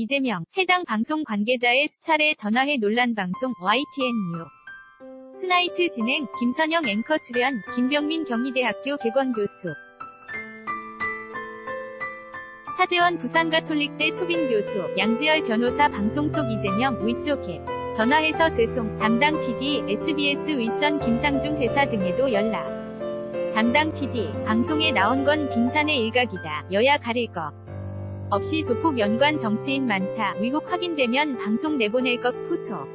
이재명, 해당 방송 관계자의 수차례 전화해 논란 방송 YTN 뉴 스나이트 진행, 김선영 앵커 출연, 김병민 경희대학교 개건교수, 차재원 부산가톨릭대 초빙 교수, 양지열 변호사 방송 속 이재명 위쪽에 전화해서 죄송, 담당 PD, SBS 윗선 김상중 회사 등에도 연락. 담당 PD, 방송에 나온 건 빙산의 일각이다. 여야 가릴 것 없이 조폭 연관 정치인 많다. 위국 확인되면 방송 내보낼 것 후소.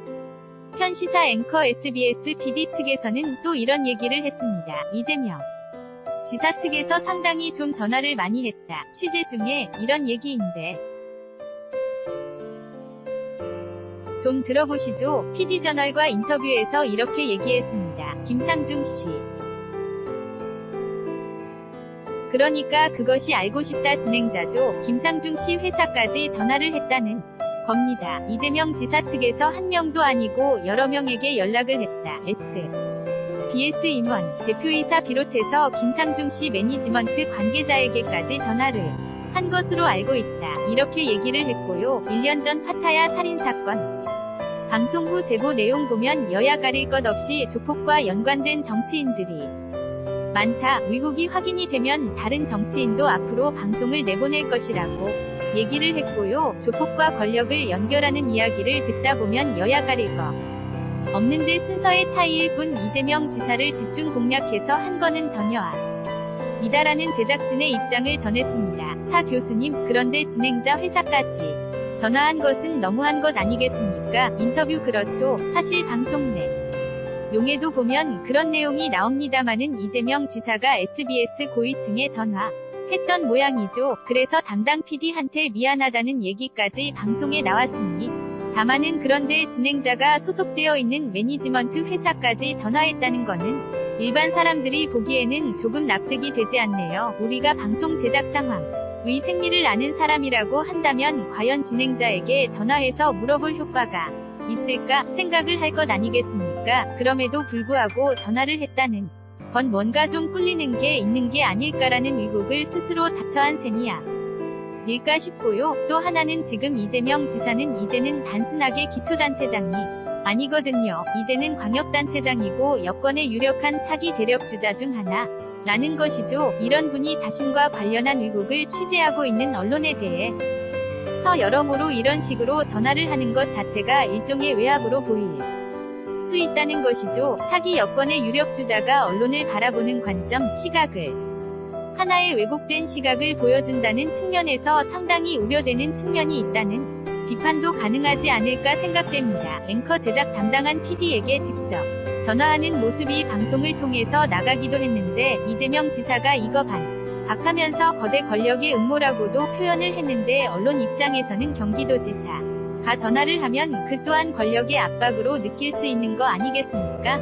현 시사 앵커 SBS PD 측에서는 또 이런 얘기를 했습니다. 이재명 지사 측에서 상당히 좀 전화를 많이 했다. 취재 중에 이런 얘기인데 좀 들어보시죠. PD저널과 인터뷰에서 이렇게 얘기했습니다. 김상중 씨. 그러니까 그것이 알고 싶다 진행자죠. 김상중 씨 회사까지 전화를 했다는 겁니다. 이재명 지사 측에서 한 명도 아니고 여러 명에게 연락을 했다. SBS 임원, 대표이사 비롯해서 김상중 씨 매니지먼트 관계자에게까지 전화를 한 것으로 알고 있다. 이렇게 얘기를 했고요. 1년 전 파타야 살인사건 방송 후 제보 내용 보면 여야 가릴 것 없이 조폭과 연관된 정치인들이 많다. 위국이 확인이 되면 다른 정치인도 앞으로 방송을 내보낼 것이라고 얘기를 했고요. 조폭과 권력을 연결하는 이야기를 듣다 보면 여야 가릴 것 없는데 순서의 차이일 뿐 이재명 지사를 집중 공략해서 한 거는 전혀 아니다라는 제작진의 입장을 전했습니다. 사 교수님, 그런데 진행자 회사까지 전화한 것은 너무한 것 아니겠습니까? 인터뷰 그렇죠. 사실 방송 내 용에도 보면 그런 내용이 나옵니다마는 이재명 지사가 SBS 고위층에 전화했던 모양이죠. 그래서 담당 PD한테 미안하다는 얘기까지 방송에 나왔습니다. 다만은 그런데 진행자가 소속되어 있는 매니지먼트 회사까지 전화했다는 거는 일반 사람들이 보기에는 조금 납득이 되지 않네요. 우리가 방송 제작 상황 위 생리를 아는 사람이라고 한다면 과연 진행자에게 전화해서 물어볼 효과가 있을까 생각을 할 것 아니겠습니까? 그럼에도 불구하고 전화를 했다는 건 뭔가 좀 꿀리는 게 있는 게 아닐까라는 의혹을 스스로 자처한 셈이야. 일까 싶고요. 또 하나는 지금 이재명 지사는 이제는 단순하게 기초단체장이 아니거든요. 이제는 광역단체장이고 여권의 유력한 차기 대력주자 중 하나 라는 것이죠. 이런 분이 자신과 관련한 의혹을 취재하고 있는 언론에 대해 여러모로 이런 식으로 전화를 하는 것 자체가 일종의 외압으로 보일 수 있다는 것이죠. 차기 여권의 유력주자가 언론을 바라보는 관점, 시각을 하나의 왜곡된 시각을 보여준다는 측면에서 상당히 우려되는 측면이 있다는 비판도 가능하지 않을까 생각됩니다. 앵커 제작 담당한 PD에게 직접 전화하는 모습이 방송을 통해서 나가기도 했는데 이재명 지사가 이거 반박하면서 거대 권력의 음모라고도 표현을 했는데 언론 입장에서는 경기도지사가 전화를 하면 그 또한 권력의 압박으로 느낄 수 있는 거 아니겠습니까?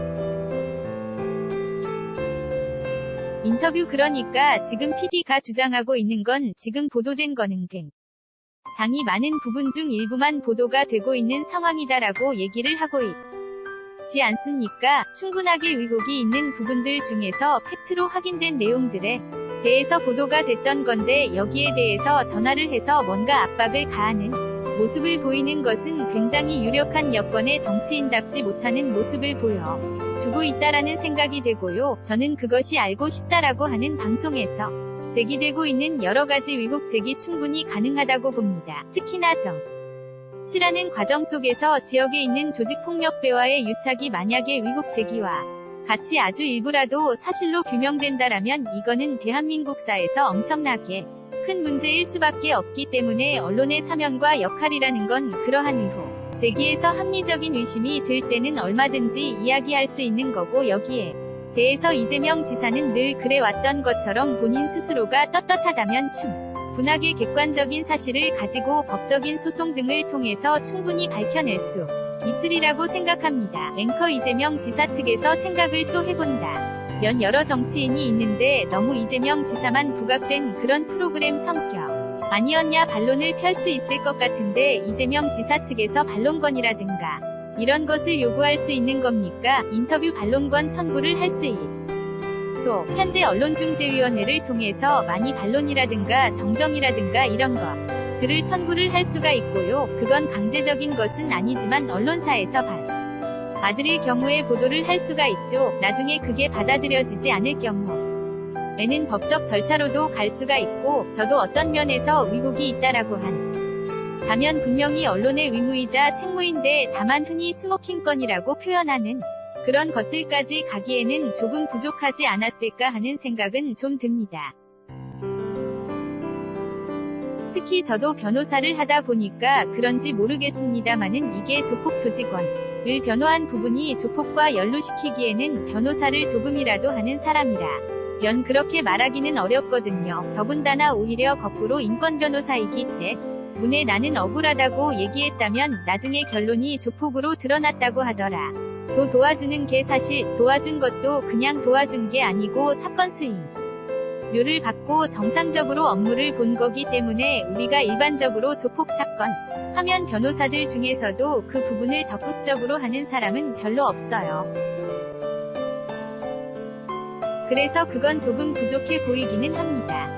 인터뷰 그러니까 지금 PD가 주장하고 있는 건 지금 보도된 거는 굉장히 많은 부분 중 일부만 보도가 되고 있는 상황이다라고 얘기를 하고 있지 않습니까? 충분하게 의혹이 있는 부분들 중에서 팩트로 확인된 내용들에 대해서 보도가 됐던 건데 여기에 대해서 전화를 해서 뭔가 압박을 가하는 모습을 보이는 것은 굉장히 유력한 여권의 정치인답지 못하는 모습을 보여주고 있다라는 생각이 되고요. 저는 그것이 알고 싶다라고 하는 방송에서 제기되고 있는 여러가지 의혹 제기 충분히 가능하다고 봅니다. 특히나 정치라는 과정 속에서 지역에 있는 조직폭력배와의 유착이 만약에 의혹 제기와 같이 아주 일부라도 사실로 규명된다라면 이거는 대한민국사에서 엄청나게 큰 문제일 수밖에 없기 때문에 언론의 사명과 역할이라는 건 그러한 의혹 제기에서 합리적인 의심이 들 때는 얼마든지 이야기할 수 있는 거고 여기에 대해서 이재명 지사는 늘 그래왔던 것처럼 본인 스스로가 떳떳하다면 충분하게 객관적인 사실을 가지고 법적인 소송 등을 통해서 충분히 밝혀낼 수 있으리라고 생각합니다. 앵커 이재명 지사 측에서 생각을 또 해본다. 여러 정치인이 있는데 너무 이재명 지사만 부각된 그런 프로그램 성격 아니었냐 반론을 펼 수 있을 것 같은데 이재명 지사 측에서 반론권이라든가 이런 것을 요구할 수 있는 겁니까? 인터뷰 반론권 청구를 할 수 있죠. 현재 언론중재위원회를 통해서 많이 반론이라든가 정정이라든가 이런 것 들을 청구를 할 수가 있고요. 그건 강제적인 것은 아니지만 언론사에서 받을 경우에 보도를 할 수가 있죠. 나중에 그게 받아들여지지 않을 경우에는 법적 절차로도 갈 수가 있고, 저도 어떤 면에서 위복이 있다라고 다면 분명히 언론의 의무이자 책무인데, 다만 흔히 스모킹건이라고 표현하는 그런 것들까지 가기에는 조금 부족하지 않았을까 하는 생각은 좀 듭니다. 특히 저도 변호사를 하다 보니까 그런지 모르겠습니다마는 이게 조폭 조직원을 변호한 부분이 조폭과 연루시키기에는 변호사를 조금이라도 하는 사람이라면 그렇게 말하기는 어렵거든요. 더군다나 오히려 거꾸로 인권 변호사이기 때문에 나는 억울하다고 얘기했다면 나중에 결론이 조폭으로 드러났다고 하더라. 도와주는 게 사실 도와준 것도 그냥 도와준 게 아니고 사건 수임료를 받고 정상적으로 업무를 본 거기 때문에 우리가 일반적으로 조폭 사건 하면 변호사들 중에서도 그 부분을 적극적으로 하는 사람은 별로 없어요. 그래서 그건 조금 부족해 보이기는 합니다.